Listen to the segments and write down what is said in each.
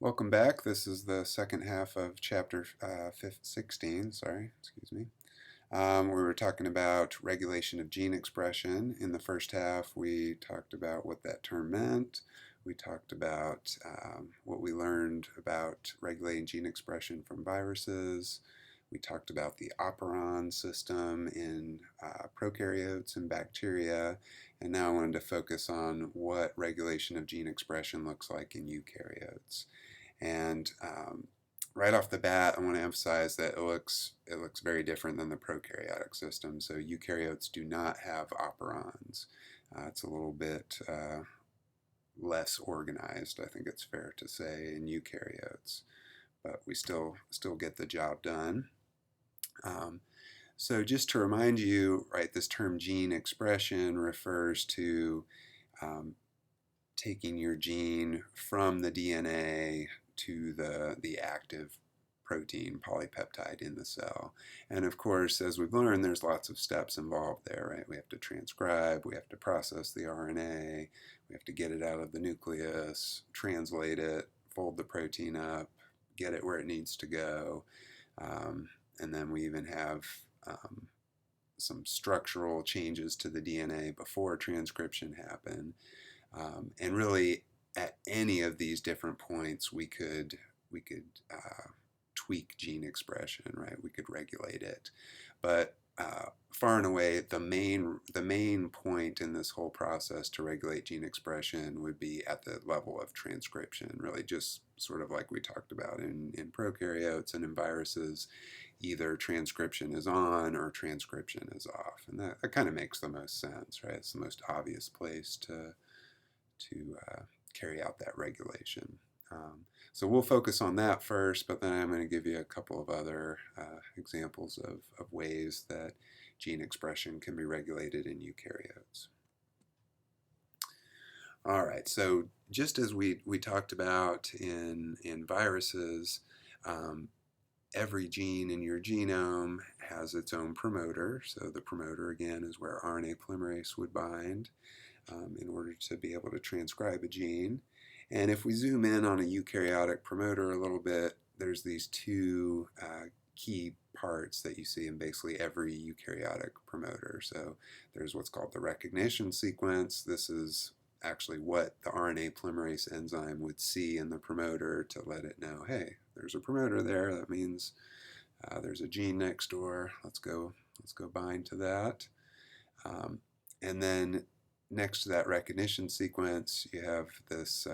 Welcome back. This is the second half of chapter 16. Sorry, excuse me. We were talking about regulation of gene expression. In the first half, we talked about what that term meant. We talked about what we learned about regulating gene expression from viruses. We talked about the operon system in prokaryotes and bacteria. And now I wanted to focus on what regulation of gene expression looks like in eukaryotes. And right off the bat, I want to emphasize that it looks very different than the prokaryotic system. So eukaryotes do not have operons. It's a little bit less organized, I think it's fair to say, in eukaryotes, but we still get the job done. So just to remind you, right, this term gene expression refers to taking your gene from the DNA to the active protein polypeptide in the cell. And of course, as we've learned, there's lots of steps involved there, right? We have to transcribe, we have to process the RNA, we have to get it out of the nucleus, translate it, fold the protein up, get it where it needs to go. And then we even have some structural changes to the DNA before transcription happen. And really, at any of these different points, we could tweak gene expression, right? We could regulate it, but far and away, the main point in this whole process to regulate gene expression would be at the level of transcription. Really, just sort of like we talked about in prokaryotes and in viruses, either transcription is on or transcription is off, and that kind of makes the most sense, right? It's the most obvious place to carry out that regulation. So we'll focus on that first, but then I'm going to give you a couple of other examples of ways that gene expression can be regulated in eukaryotes. All right, so just as we talked about in viruses, every gene in your genome has its own promoter. So the promoter, again, is where RNA polymerase would bind in order to be able to transcribe a gene. And if we zoom in on a eukaryotic promoter a little bit, there's these two key parts that you see in basically every eukaryotic promoter. So there's what's called the recognition sequence. This is actually what the RNA polymerase enzyme would see in the promoter to let it know, hey, there's a promoter there. That means there's a gene next door. Let's go bind to that. And then next to that recognition sequence, you have this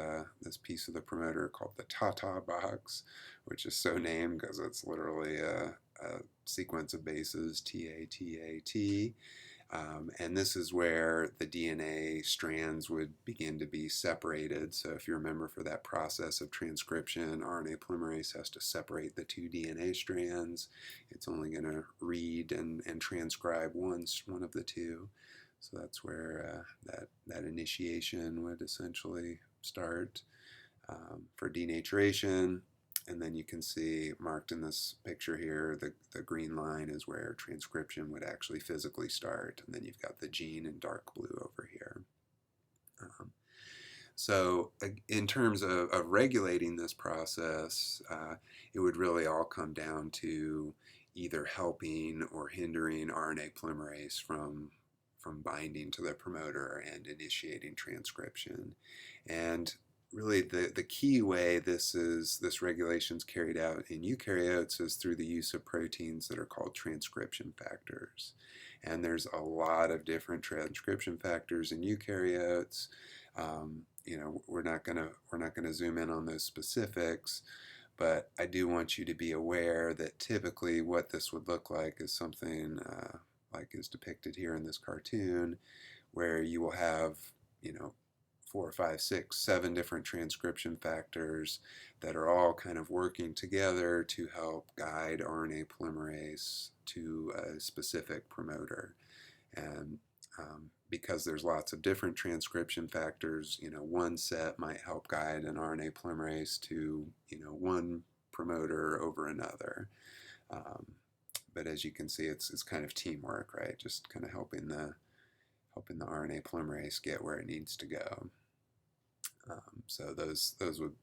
piece of the promoter called the Tata box, which is so named because it's literally a sequence of bases, T-A-T-A-T. And this is where the DNA strands would begin to be separated. So if you remember, for that process of transcription, RNA polymerase has to separate the two DNA strands. It's only going to read and transcribe one of the two. So that's where that initiation would essentially start for denaturation. And then you can see marked in this picture here, the green line is where transcription would actually physically start. And then you've got the gene in dark blue over here. So in terms of regulating this process, it would really all come down to either helping or hindering RNA polymerase from binding to the promoter and initiating transcription. And really the key way this regulation is carried out in eukaryotes is through the use of proteins that are called transcription factors. And there's a lot of different transcription factors in eukaryotes. We're not gonna zoom in on those specifics, but I do want you to be aware that typically what this would look like is something like is depicted here in this cartoon, where you will have, 4, 5, 6, 7 different transcription factors that are all kind of working together to help guide RNA polymerase to a specific promoter. And because there's lots of different transcription factors, one set might help guide an RNA polymerase to, one promoter over another. But as you can see, it's kind of teamwork, right? Just kind of helping the RNA polymerase get where it needs to go. So those would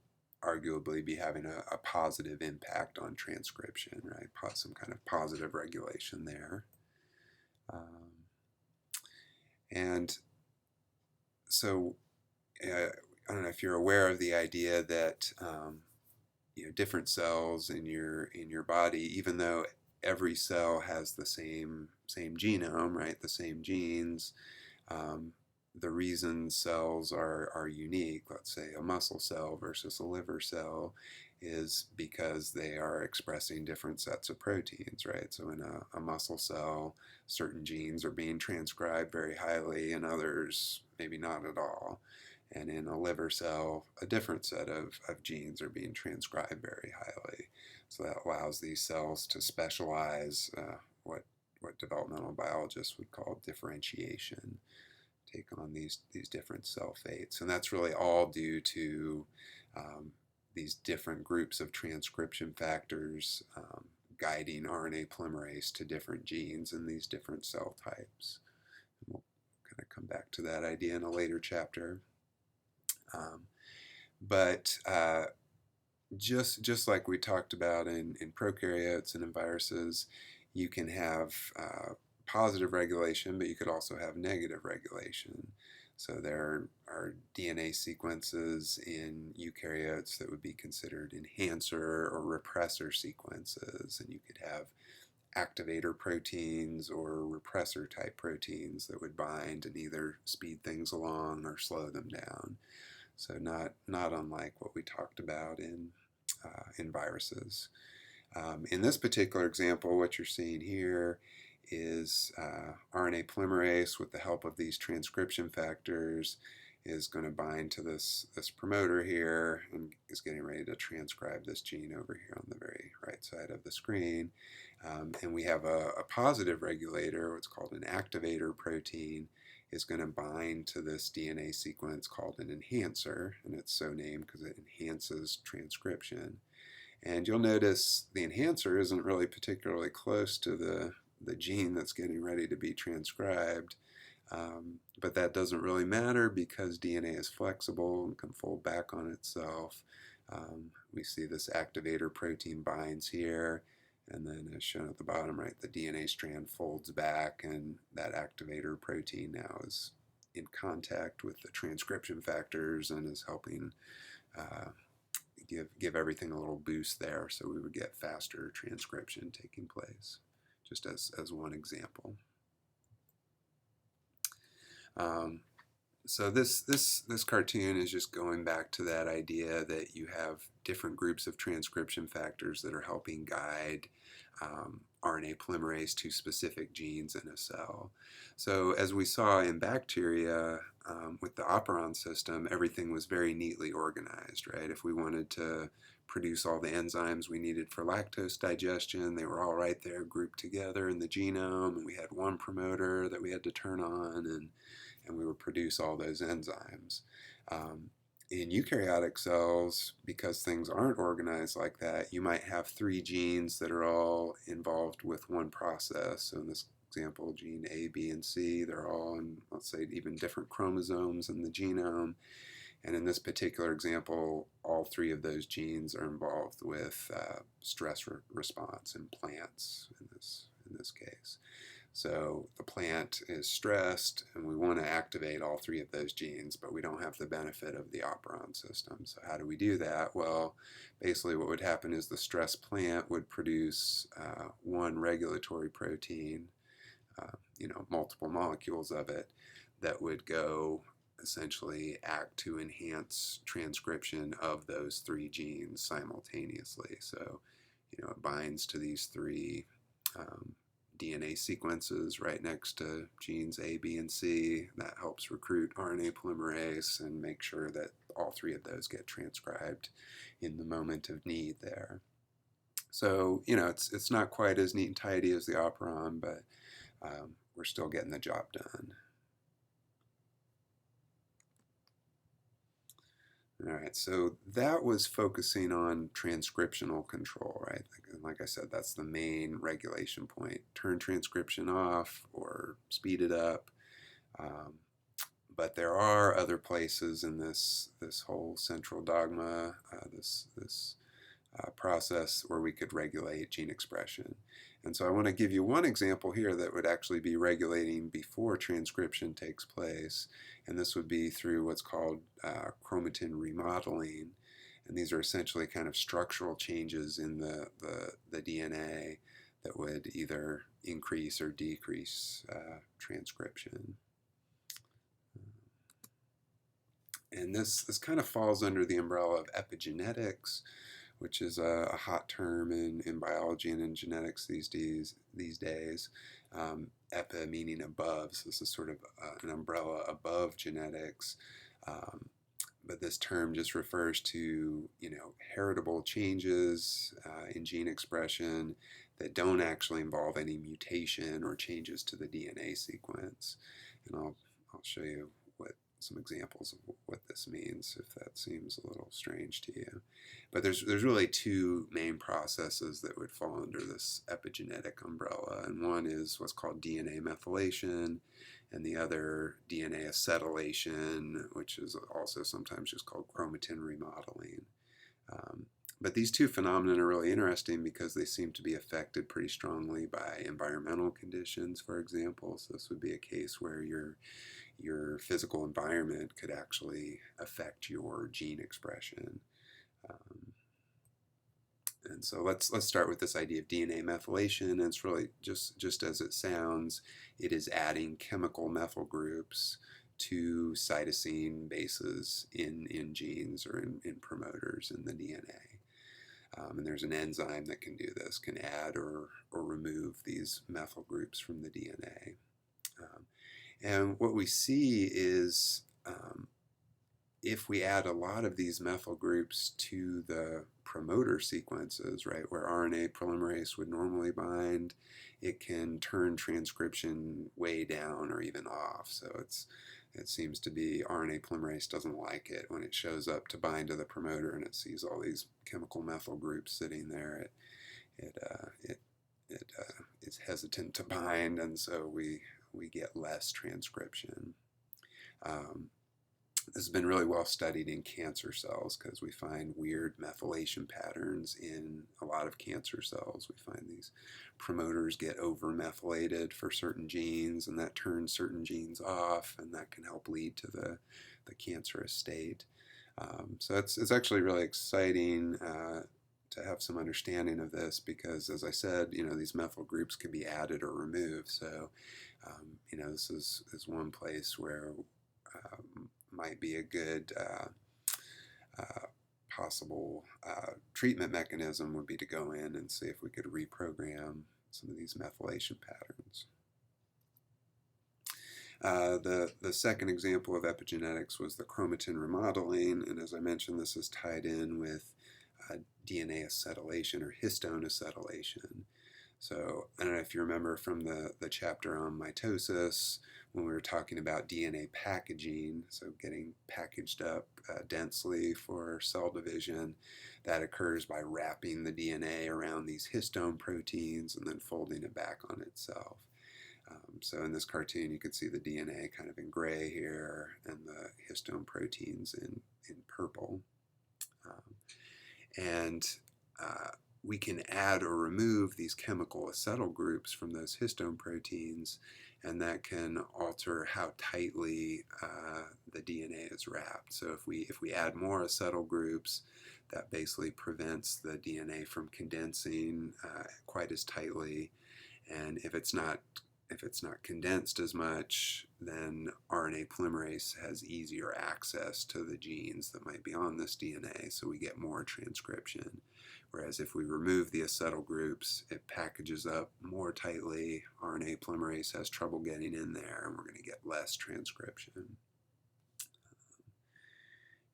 arguably be having a positive impact on transcription, right? Some kind of positive regulation there. And so I don't know if you're aware of the idea that different cells in your body, even though every cell has the same genome, right? The same genes. The reason cells are unique, let's say a muscle cell versus a liver cell, is because they are expressing different sets of proteins, right? So in a muscle cell, certain genes are being transcribed very highly and others maybe not at all. And in a liver cell, a different set of genes are being transcribed very highly. So that allows these cells to specialize, what developmental biologists would call differentiation, take on these different cell fates. And that's really all due to these different groups of transcription factors guiding RNA polymerase to different genes in these different cell types. And we'll kind of come back to that idea in a later chapter. But just like we talked about in prokaryotes and in viruses, you can have positive regulation, but you could also have negative regulation. So there are DNA sequences in eukaryotes that would be considered enhancer or repressor sequences, and you could have activator proteins or repressor type proteins that would bind and either speed things along or slow them down. So not unlike what we talked about in viruses. In this particular example, what you're seeing here is RNA polymerase, with the help of these transcription factors, is going to bind to this promoter here and is getting ready to transcribe this gene over here on the very right side of the screen. And we have a positive regulator, what's called an activator protein, is going to bind to this DNA sequence called an enhancer, and it's so named because it enhances transcription. And you'll notice the enhancer isn't really particularly close to the gene that's getting ready to be transcribed, but that doesn't really matter because DNA is flexible and can fold back on itself. We see this activator protein binds here, and then as shown at the bottom, right, the DNA strand folds back, and that activator protein now is in contact with the transcription factors and is helping give everything a little boost there, so we would get faster transcription taking place, just as one example. So this cartoon is just going back to that idea that you have different groups of transcription factors that are helping guide RNA polymerase to specific genes in a cell. So as we saw in bacteria with the operon system, everything was very neatly organized, right? If we wanted to produce all the enzymes we needed for lactose digestion, they were all right there grouped together in the genome, and we had one promoter that we had to turn on, and we would produce all those enzymes. In eukaryotic cells, because things aren't organized like that, you might have 3 genes that are all involved with one process. So in this example, gene A, B, and C, they're all in, let's say, even different chromosomes in the genome. And in this particular example, all 3 of those genes are involved with stress response in plants in this case. So the plant is stressed, and we want to activate all 3 of those genes, but we don't have the benefit of the operon system. So how do we do that? Well, basically what would happen is the stressed plant would produce one regulatory protein, multiple molecules of it, that would go essentially act to enhance transcription of those 3 genes simultaneously. So, it binds to these 3 DNA sequences right next to genes A, B, and C. That helps recruit RNA polymerase and make sure that all 3 of those get transcribed in the moment of need there. So, it's not quite as neat and tidy as the operon, but we're still getting the job done. All right, so that was focusing on transcriptional control, right? Like I said, that's the main regulation point. Turn transcription off or speed it up. But there are other places in this whole central dogma, this process where we could regulate gene expression. And so I want to give you one example here that would actually be regulating before transcription takes place, and this would be through what's called chromatin remodeling. And these are essentially kind of structural changes in the DNA that would either increase or decrease transcription. And this kind of falls under the umbrella of epigenetics, which is a hot term in biology and in genetics these days. Epi meaning above, so this is sort of an umbrella above genetics. But this term just refers to, heritable changes in gene expression that don't actually involve any mutation or changes to the DNA sequence. And I'll show you some examples of what this means, if that seems a little strange to you. But there's really two main processes that would fall under this epigenetic umbrella, and one is what's called DNA methylation, and the other DNA acetylation, which is also sometimes just called chromatin remodeling. But these two phenomena are really interesting because they seem to be affected pretty strongly by environmental conditions, for example. So this would be a case where your physical environment could actually affect your gene expression. And so let's start with this idea of DNA methylation. And it's really just as it sounds, it is adding chemical methyl groups to cytosine bases in genes or in promoters in the DNA. And there's an enzyme that can do this, can add or remove these methyl groups from the DNA. And what we see is if we add a lot of these methyl groups to the promoter sequences, right, where RNA polymerase would normally bind, it can turn transcription way down or even off. So it seems to be RNA polymerase doesn't like it when it shows up to bind to the promoter and it sees all these chemical methyl groups sitting there. It is hesitant to bind, and so we get less transcription. This has been really well studied in cancer cells because we find weird methylation patterns in a lot of cancer cells. We find these promoters get over-methylated for certain genes, and that turns certain genes off, and that can help lead to the cancerous state. So it's actually really exciting to have some understanding of this because, as I said, these methyl groups can be added or removed. So, this is one place where might be a good possible treatment mechanism would be to go in and see if we could reprogram some of these methylation patterns. The second example of epigenetics was the chromatin remodeling, and as I mentioned, this is tied in with DNA acetylation or histone acetylation. So I don't know if you remember from the chapter on mitosis when we were talking about DNA packaging, so getting packaged up densely for cell division. That occurs by wrapping the DNA around these histone proteins and then folding it back on itself. So in this cartoon you can see the DNA kind of in gray here and the histone proteins in purple. We can add or remove these chemical acetyl groups from those histone proteins, and that can alter how tightly the DNA is wrapped. So if we add more acetyl groups, that basically prevents the DNA from condensing quite as tightly. And if it's not condensed as much, then RNA polymerase has easier access to the genes that might be on this DNA, so we get more transcription. Whereas if we remove the acetyl groups, it packages up more tightly, RNA polymerase has trouble getting in there, and we're going to get less transcription.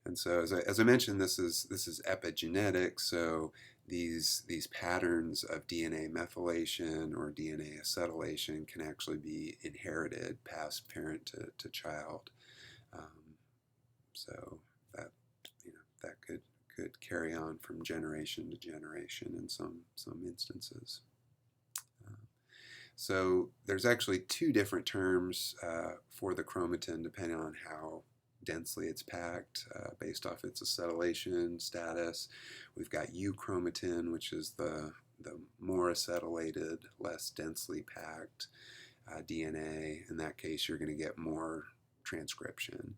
And so as I mentioned, this is epigenetic, so these patterns of DNA methylation or DNA acetylation can actually be inherited, passed parent to child. So that could carry on from generation to generation in some instances. So there's actually two different terms for the chromatin depending on how densely it's packed based off its acetylation status. We've got euchromatin, which is the more acetylated, less densely packed DNA. In that case, you're going to get more transcription.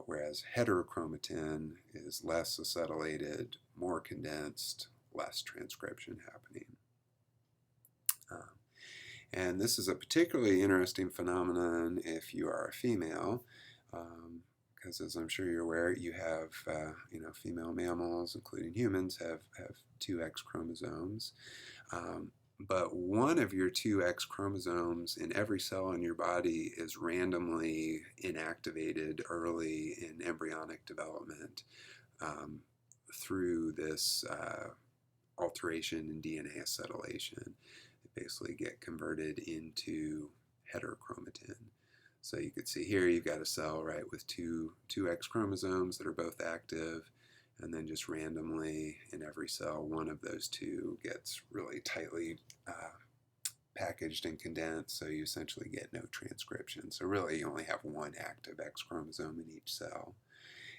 Whereas heterochromatin is less acetylated, more condensed, less transcription happening. And this is a particularly interesting phenomenon if you are a female, because as I'm sure you're aware, you have, female mammals, including humans, have two X chromosomes. But one of your two X chromosomes in every cell in your body is randomly inactivated early in embryonic development through this alteration in DNA acetylation. They basically get converted into heterochromatin. So you could see here you've got a cell, right, with two X chromosomes that are both active, and then just randomly in every cell, one of those two gets really tightly packaged and condensed, so you essentially get no transcription. So really you only have one active X chromosome in each cell.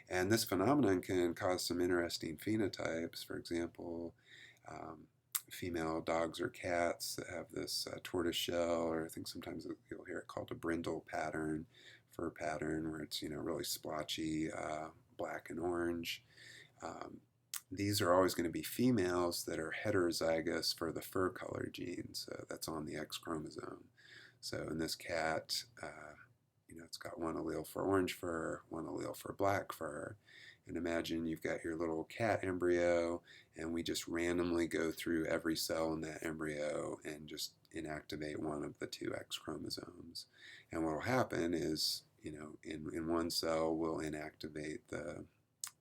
And this phenomenon can cause some interesting phenotypes. For example, female dogs or cats that have this tortoise shell, or I think sometimes you'll hear it called a brindle pattern, fur pattern, where it's really splotchy, black and orange. These are always going to be females that are heterozygous for the fur color gene, so that's on the X chromosome. So in this cat, it's got one allele for orange fur, one allele for black fur. And imagine you've got your little cat embryo, and we just randomly go through every cell in that embryo and just inactivate one of the two X chromosomes. And what will happen is, in one cell we'll inactivate the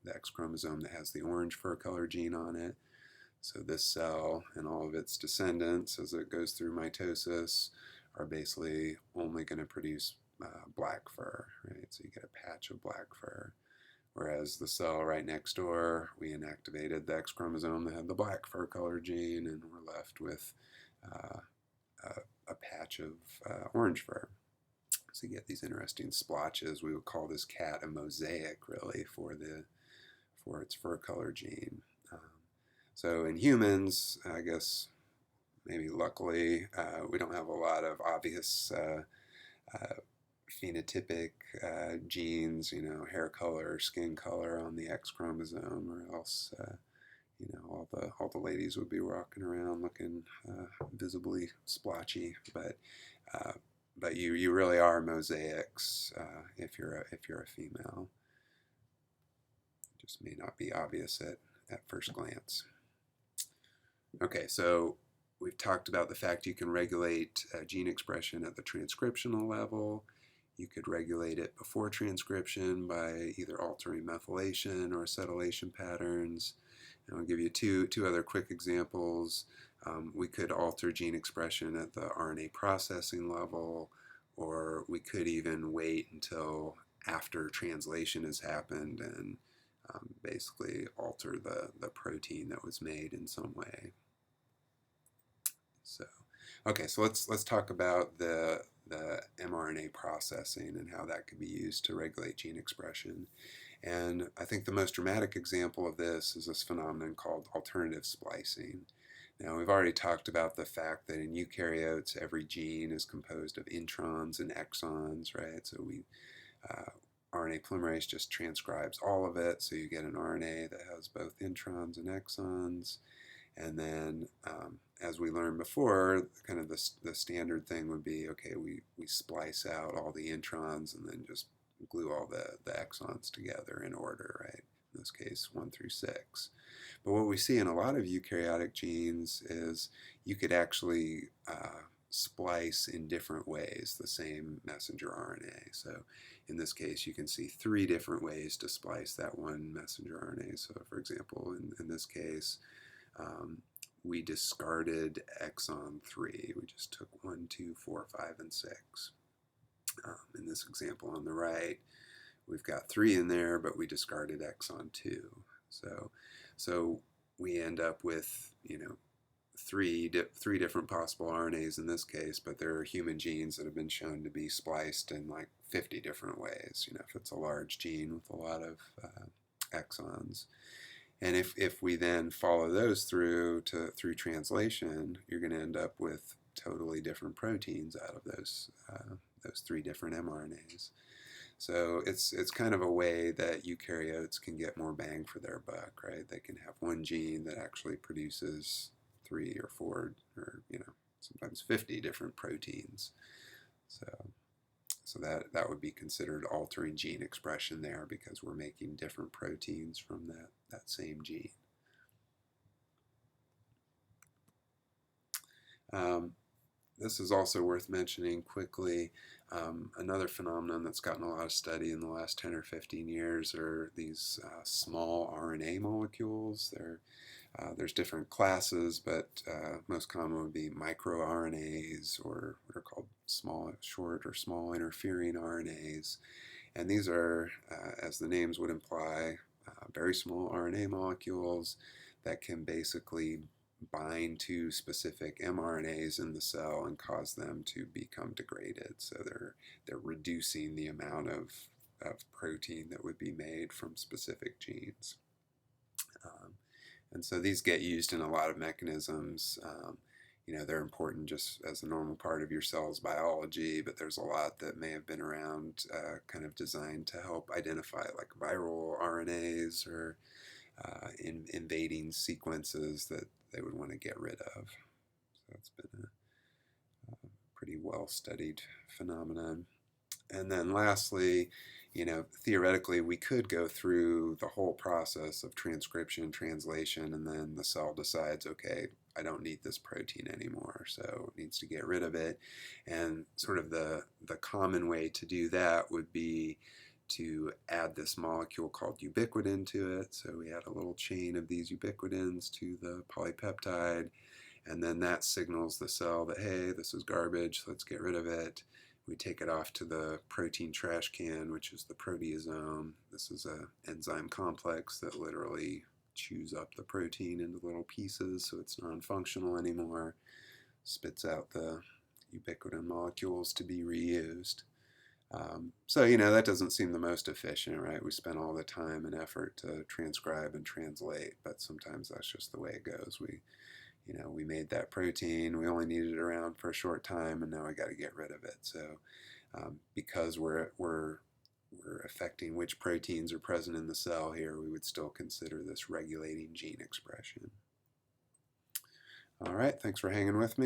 X chromosome that has the orange fur color gene on it. So this cell and all of its descendants, as it goes through mitosis, are basically only going to produce black fur, right? So you get a patch of black fur. Whereas the cell right next door, we inactivated the X chromosome that had the black fur color gene, and we're left with a patch of orange fur. So you get these interesting splotches. We would call this cat a mosaic, really, for its fur color gene. So in humans, I guess maybe luckily, we don't have a lot of obvious phenotypic genes, hair color, skin color on the X chromosome, or else, all the ladies would be walking around looking visibly splotchy. But you really are mosaics if you're a female. It just may not be obvious at first glance. Okay, so we've talked about the fact you can regulate gene expression at the transcriptional level. You could regulate it before transcription by either altering methylation or acetylation patterns. And I'll give you two other quick examples. We could alter gene expression at the RNA processing level, or we could even wait until after translation has happened and basically alter the protein that was made in some way. So, okay, so let's talk about the mRNA processing and how that could be used to regulate gene expression. And I think the most dramatic example of this is this phenomenon called alternative splicing. Now, we've already talked about the fact that in eukaryotes, every gene is composed of introns and exons, right? So RNA polymerase just transcribes all of it, so you get an RNA that has both introns and exons. And then, as we learned before, kind of the standard thing would be, okay, we splice out all the introns and then just glue all the exons together in order, right? In this case, 1 through 6. But what we see in a lot of eukaryotic genes is you could actually splice in different ways the same messenger RNA. So in this case, you can see 3 different ways to splice that one messenger RNA. So for example, in this case, we discarded exon 3. We just took 1, 2, 4, 5, and 6. In this example on the right, we've got 3 in there, but we discarded exon 2. So we end up with, three different possible RNAs in this case, but there are human genes that have been shown to be spliced in like 50 different ways. If it's a large gene with a lot of exons. And if we then follow those through translation, you're going to end up with totally different proteins out of those three different mRNAs. So it's kind of a way that eukaryotes can get more bang for their buck, right? They can have one gene that actually produces 3 or 4 or sometimes 50 different proteins. So that would be considered altering gene expression there, because we're making different proteins from that same gene. This is also worth mentioning quickly. Another phenomenon that's gotten a lot of study in the last 10 or 15 years are these small RNA molecules. There's different classes, but most common would be microRNAs, or what are called short or small interfering RNAs. And these are, as the names would imply, very small RNA molecules that can basically bind to specific mRNAs in the cell and cause them to become degraded. So they're reducing the amount of protein that would be made from specific genes. And so these get used in a lot of mechanisms. They're important just as a normal part of your cell's biology, but there's a lot that may have been around kind of designed to help identify like viral RNAs or invading sequences that they would want to get rid of. So it's been a pretty well-studied phenomenon. And then lastly, theoretically we could go through the whole process of transcription, translation, and then the cell decides, okay, I don't need this protein anymore, so it needs to get rid of it. And sort of the common way to do that would be to add this molecule called ubiquitin to it. So we add a little chain of these ubiquitins to the polypeptide, and then that signals the cell that, hey, this is garbage, let's get rid of it. We take it off to the protein trash can, which is the proteasome. This is an enzyme complex that literally chews up the protein into little pieces, so it's non-functional anymore, spits out the ubiquitin molecules to be reused. So that doesn't seem the most efficient, right? We spend all the time and effort to transcribe and translate, but sometimes that's just the way it goes. We made that protein, we only needed it around for a short time, and now I got to get rid of it. So because we're affecting which proteins are present in the cell here, we would still consider this regulating gene expression. All right, thanks for hanging with me.